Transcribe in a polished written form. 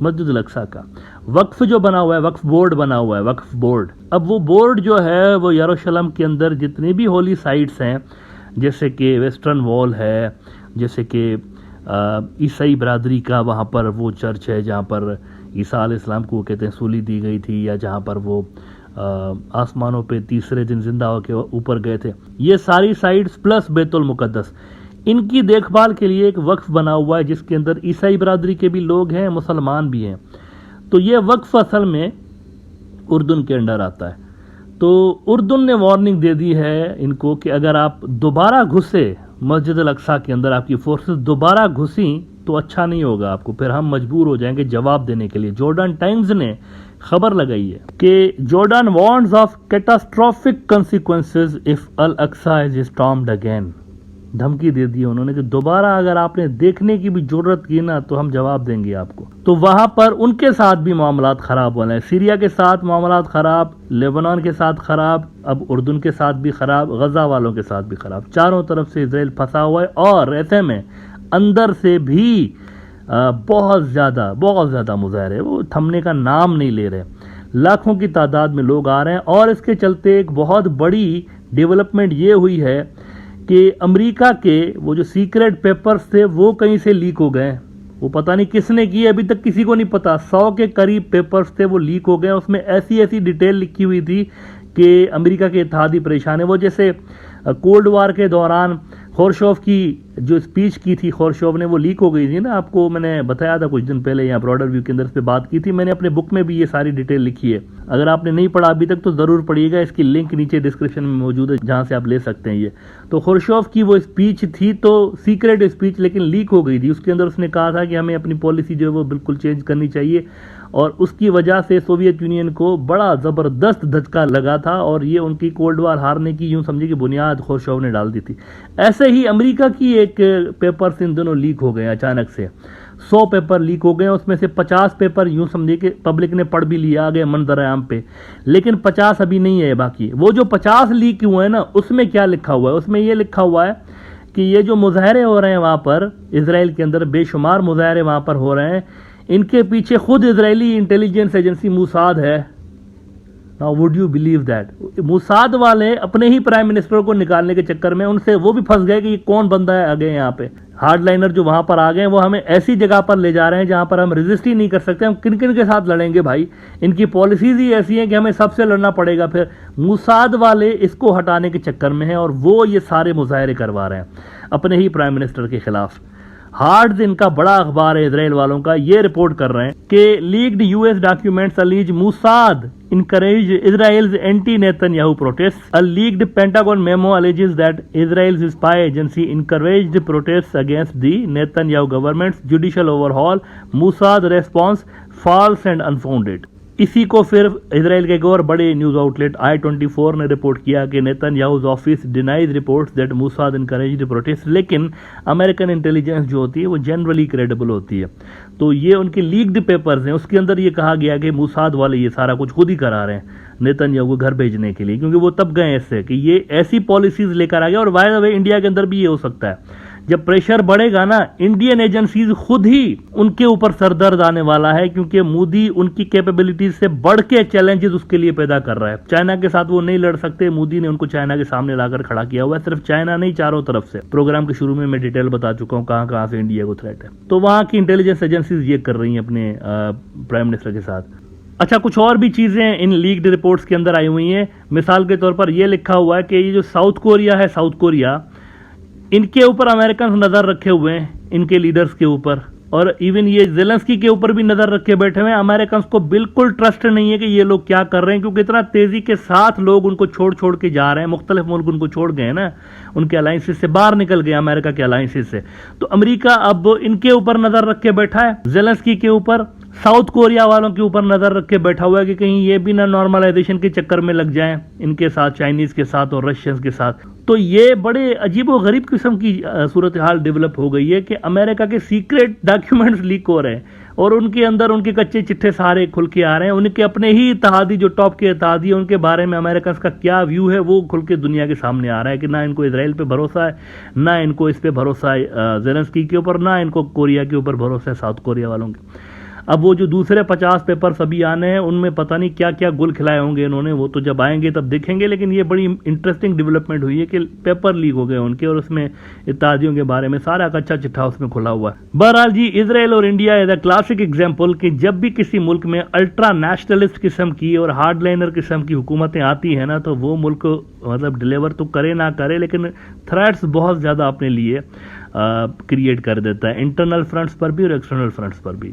مسجد الاقصیٰ کا وقف جو بنا ہوا ہے، وقف بورڈ بنا ہوا ہے، وقف بورڈ، اب وہ بورڈ جو ہے وہ یروشلم کے اندر جتنی بھی ہولی سائٹس ہیں، جیسے کہ ویسٹرن وال ہے، جیسے کہ عیسائی برادری کا وہاں پر وہ چرچ ہے جہاں پر عیسیٰ علیہ السلام کو وہ کہتے ہیں سولی دی گئی تھی، یا جہاں پر وہ آسمانوں پہ تیسرے دن زندہ ہو کے اوپر گئے تھے، یہ ساری سائٹس پلس بیت المقدس، ان کی دیکھ بھال کے لیے ایک وقف بنا ہوا ہے جس کے اندر عیسائی برادری کے بھی لوگ ہیں، مسلمان بھی ہیں۔ تو یہ وقف اصل میں اردن کے انڈر آتا ہے۔ تو اردن نے وارننگ دے دی ہے ان کو کہ اگر آپ دوبارہ گھسے مسجد الاقصیٰ کے اندر، آپ کی فورسز دوبارہ گھسیں تو اچھا نہیں ہوگا آپ کو، پھر ہم مجبور ہو جائیں گے جواب دینے کے لیے۔ جورڈن ٹائمز نے خبر لگائی ہے کہ Jordan warns of catastrophic consequences if Al-Aqsa is stormed again, دھمکی دے دی انہوں نے کہ دوبارہ اگر آپ نے دیکھنے کی بھی ضرورت کی نا تو ہم جواب دیں گے آپ کو۔ تو وہاں پر ان کے ساتھ بھی معاملات خراب ہونے ہیں، سیریا کے ساتھ معاملات خراب، لیبنان کے ساتھ خراب، اب اردن کے ساتھ بھی خراب، غزہ والوں کے ساتھ بھی خراب، چاروں طرف سے اسرائیل پھنسا ہوا ہے، اور ایسے میں اندر سے بھی بہت زیادہ مظاہرے وہ تھمنے کا نام نہیں لے رہے، لاکھوں کی تعداد میں لوگ آ رہے ہیں۔ اور اس کے چلتے ایک بہت بڑی ڈیولپمنٹ یہ ہوئی ہے کہ امریکہ کے وہ جو سیکریٹ پیپرز تھے وہ کہیں سے لیک ہو گئے، وہ پتہ نہیں کس نے کی، ابھی تک کسی کو نہیں پتا، 100 کے قریب پیپرز تھے وہ لیک ہو گئے، اس میں ایسی ڈیٹیل لکھی ہوئی تھی کہ امریکہ کے اتحادی پریشان ہے۔ وہ جیسے کولڈ وار کے دوران خورشوف کی جو اسپیچ کی تھی خورشوف نے، وہ لیک ہو گئی تھی نا، آپ کو میں نے بتایا تھا کچھ دن پہلے، یہاں براڈر ویو کے اندر اس پہ بات کی تھی میں نے، اپنے بک میں بھی یہ ساری ڈیٹیل لکھی ہے، اگر آپ نے نہیں پڑھا ابھی تک تو ضرور پڑھیے گا، اس کی لنک نیچے ڈسکرپشن میں موجود ہے جہاں سے آپ لے سکتے ہیں یہ۔ تو خورشوف کی وہ اسپیچ تھی تو سیکریٹ اسپیچ لیکن لیک ہو گئی تھی، اس کے اندر اس نے کہا تھا کہ ہمیں اپنی پالیسی جو ہے وہ بالکل چینج کرنی چاہیے، اور اس کی وجہ سے سوویت یونین کو بڑا زبردست دھچکا لگا تھا، اور یہ ان کی کولڈ وار ہارنے کی یوں سمجھے کہ بنیاد خورشوف نے ڈال دی تھی۔ ایسے ہی امریکہ کی ایک پیپرز ان دنوں لیک ہو گئے اچانک سے، 100 پیپر لیک ہو گئے، اس میں سے 50 پیپر یوں سمجھے کہ پبلک نے پڑھ بھی لیا آگے منظر عام پہ، لیکن 50 ابھی نہیں ہے باقی۔ وہ جو 50 لیک ہوئے ہیں نا، اس میں کیا لکھا ہوا ہے؟ اس میں یہ لکھا ہوا ہے کہ یہ جو مظاہرے ہو رہے ہیں وہاں پر اسرائیل کے اندر، بے شمار مظاہرے وہاں پر ہو رہے ہیں، ان کے پیچھے خود اسرائیلی انٹیلیجنس ایجنسی موساد ہے۔ Now would you believe that؟ Mossad والے اپنے ہی پرائم منسٹر کو نکالنے کے چکر میں ان سے وہ بھی پھنس گئے کہ یہ کون بندہ ہے آگے یہاں پہ، ہارڈ لائنر جو وہاں پر آ گئے ہیں وہ ہمیں ایسی جگہ پر لے جا رہے ہیں جہاں پر ہم ریزسٹ ہی نہیں کر سکتے، ہم کن کے ساتھ لڑیں گے بھائی، ان کی پالیسیز ہی ایسی ہیں کہ ہمیں سب سے لڑنا پڑے گا۔ پھر موساد والے اس کو ہٹانے کے چکر میں ہیں اور وہ یہ سارے مظاہرے کروا رہے ہیں اپنے ہی پرائم منسٹر کے خلاف۔ ہارڈز ان کا بڑا اخبار ہے اسرائیل والوں کا، یہ رپورٹ کر رہے ہیں کہ leaked U S documents alleged Mossad encouraged Israel's anti-Netanyahu protests. A leaked Pentagon memo alleges that Israel's spy agency encouraged protests against the Netanyahu government's judicial overhaul. Mossad response false and unfounded. اسی کو پھر اسرائیل کے ایک اور بڑے news out late I-24 نے report کیا کہ Netanyahu's office denies reports that Mossad encouraged protest, لیکن امریکن انٹیلیجنس جو ہوتی ہے وہ جنرلی کریڈیبل ہوتی ہے۔ تو یہ ان کے لیکڈ پیپرز ہیں، اس کے اندر یہ کہا گیا کہ موساد والے یہ سارا کچھ خود ہی کرا رہے ہیں نیتنیاہو کو گھر بھیجنے کے لیے، کیونکہ وہ تب گئے اس سے کہ یہ ایسی پالیسیز لے کر آ گیا۔ اور بائی دا وے انڈیا کے اندر بھی یہ ہو سکتا ہے، جب پریشر بڑھے گا نا انڈین ایجنسیز خود ہی ان کے اوپر سردرد آنے والا ہے، کیونکہ مودی ان کی کیپیبلٹیز سے بڑھ کے چیلنجز اس کے لیے پیدا کر رہا ہے۔ چائنا کے ساتھ وہ نہیں لڑ سکتے، مودی نے ان کو چائنا کے سامنے لا کر کھڑا کیا ہوا ہے، صرف چائنا نہیں چاروں طرف سے۔ پروگرام کے شروع میں ڈیٹیل بتا چکا ہوں کہاں کہاں سے انڈیا کو تھریٹ ہے، تو وہاں کی انٹیلیجنس ایجنسیز یہ کر رہی ہیں اپنے پرائم منسٹر کے ساتھ۔ اچھا، کچھ اور بھی چیزیں ان لیکڈ رپورٹس کے اندر آئی ہوئی ہیں، مثال کے طور پر یہ لکھا ہوا ہے کہ یہ جو ساؤتھ کوریا ہے، ساؤتھ کوریا، ان کے اوپر امریکنز نظر رکھے ہوئے ہیں، ان کے لیڈرز کے اوپر، اور ایون یہ زیلنسکی کے اوپر بھی نظر رکھے بیٹھے ہوئے ہیں۔ امریکنز کو بالکل ٹرسٹ نہیں ہے کہ یہ لوگ کیا کر رہے ہیں، کیونکہ اتنا تیزی کے ساتھ لوگ ان کو چھوڑ کے جا رہے ہیں، مختلف ملک ان کو چھوڑ گئے ہیں نا، ان کے الائنسز سے باہر نکل گئے، امریکہ کے الائنسز سے۔ تو امریکہ اب ان کے اوپر نظر رکھ کے بیٹھا ہے، زیلنسکی کے اوپر، ساؤتھ کوریا والوں کے اوپر نظر رکھ کے بیٹھا ہوا ہے کہ کہیں یہ بھی نہ نارملائزیشن کے چکر میں لگ جائیں ان کے ساتھ، چائنیز کے ساتھ اور رشینز کے ساتھ۔ تو یہ بڑے عجیب و غریب قسم کی صورتحال ڈیولپ ہو گئی ہے کہ امریکہ کے سیکریٹ ڈاکیومنٹس لیک ہو رہے ہیں اور ان کے اندر ان کے کچے چٹھے سارے کھل کے آ رہے ہیں، ان کے اپنے ہی اتحادی جو ٹاپ کے اتحادی ہیں ان کے بارے میں امریکنز کا کیا ویو ہے وہ کھل کے دنیا کے سامنے آ رہا ہے کہ نہ ان کو اسرائیل پہ بھروسہ ہے، نہ ان کو اس پہ بھروسہ ہے زیلنسکی کے اوپر، نہ ان کو کوریا کے اوپر بھروسہ ہے، ساؤتھ کوریا والوں کے۔ اب وہ جو دوسرے 50 پیپرز ابھی آنے ہیں ان میں پتہ نہیں کیا کیا گل کھلائے ہوں گے انہوں نے، وہ تو جب آئیں گے تب دیکھیں گے، لیکن یہ بڑی انٹرسٹنگ ڈیولپمنٹ ہوئی ہے کہ پیپر لیک ہو گئے ان کے، اور اس میں اتحادیوں کے بارے میں سارا کچا چٹھا اس میں کھلا ہوا ہے۔ بہرحال جی، اسرائیل اور India is a classic example کہ جب بھی کسی ملک میں الٹرا نیشنلسٹ قسم کی اور ہارڈ لائنر قسم کی حکومتیں آتی ہیں نا، تو وہ ملک مطلب ڈیلیور تو کرے نہ کرے لیکن تھریٹس بہت زیادہ اپنے لیے کریٹ کر دیتا ہے، انٹرنل فرنٹس پر بھی اور ایکسٹرنل فرنٹس پر بھی۔